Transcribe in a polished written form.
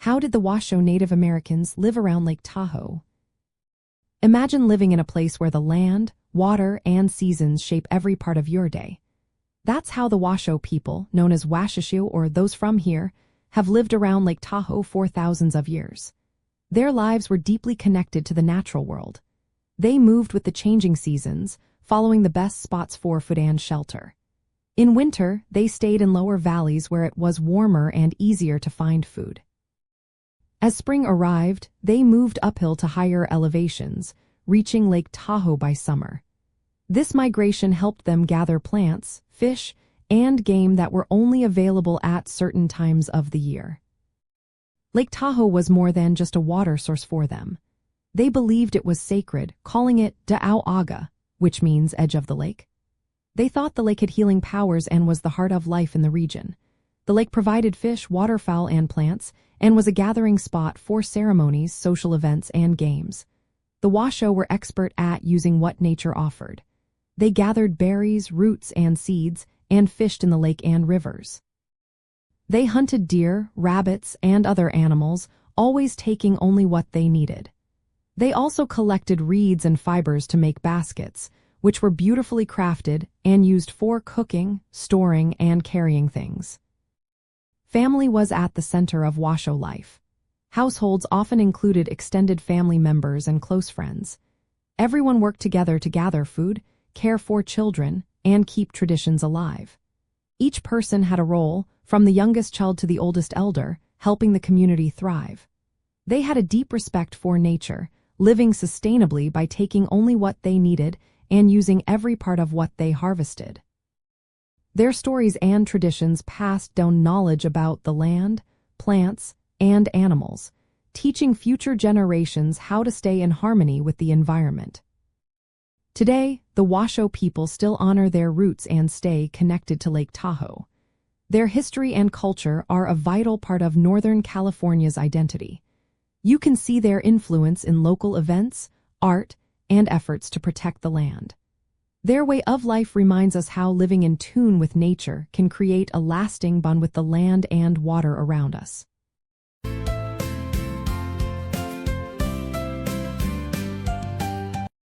How did the Washoe Native Americans live around Lake Tahoe? Imagine living in a place where the land, water, and seasons shape every part of your day. That's how the Washoe people, known as Wašišiw or those from here, have lived around Lake Tahoe for thousands of years. Their lives were deeply connected to the natural world. They moved with the changing seasons, following the best spots for food and shelter. In winter, they stayed in lower valleys where it was warmer and easier to find food. As spring arrived, they moved uphill to higher elevations, reaching Lake Tahoe by summer. This migration helped them gather plants, fish, and game that were only available at certain times of the year. Lake Tahoe was more than just a water source for them. They believed it was sacred, calling it Da'au Aga, which means edge of the lake. They thought the lake had healing powers and was the heart of life in the region. The lake provided fish, waterfowl, and plants, and was a gathering spot for ceremonies, social events, and games. The Washoe were expert at using what nature offered. They gathered berries, roots, and seeds, and fished in the lake and rivers. They hunted deer, rabbits, and other animals, always taking only what they needed. They also collected reeds and fibers to make baskets, which were beautifully crafted and used for cooking, storing, and carrying things. Family was at the center of Washoe life. Households often included extended family members and close friends. Everyone worked together to gather food, care for children, and keep traditions alive. Each person had a role, from the youngest child to the oldest elder, helping the community thrive. They had a deep respect for nature, living sustainably by taking only what they needed and using every part of what they harvested. Their stories and traditions passed down knowledge about the land, plants, and animals, teaching future generations how to stay in harmony with the environment. Today, the Washoe people still honor their roots and stay connected to Lake Tahoe. Their history and culture are a vital part of Northern California's identity. You can see their influence in local events, art, and efforts to protect the land. Their way of life reminds us how living in tune with nature can create a lasting bond with the land and water around us.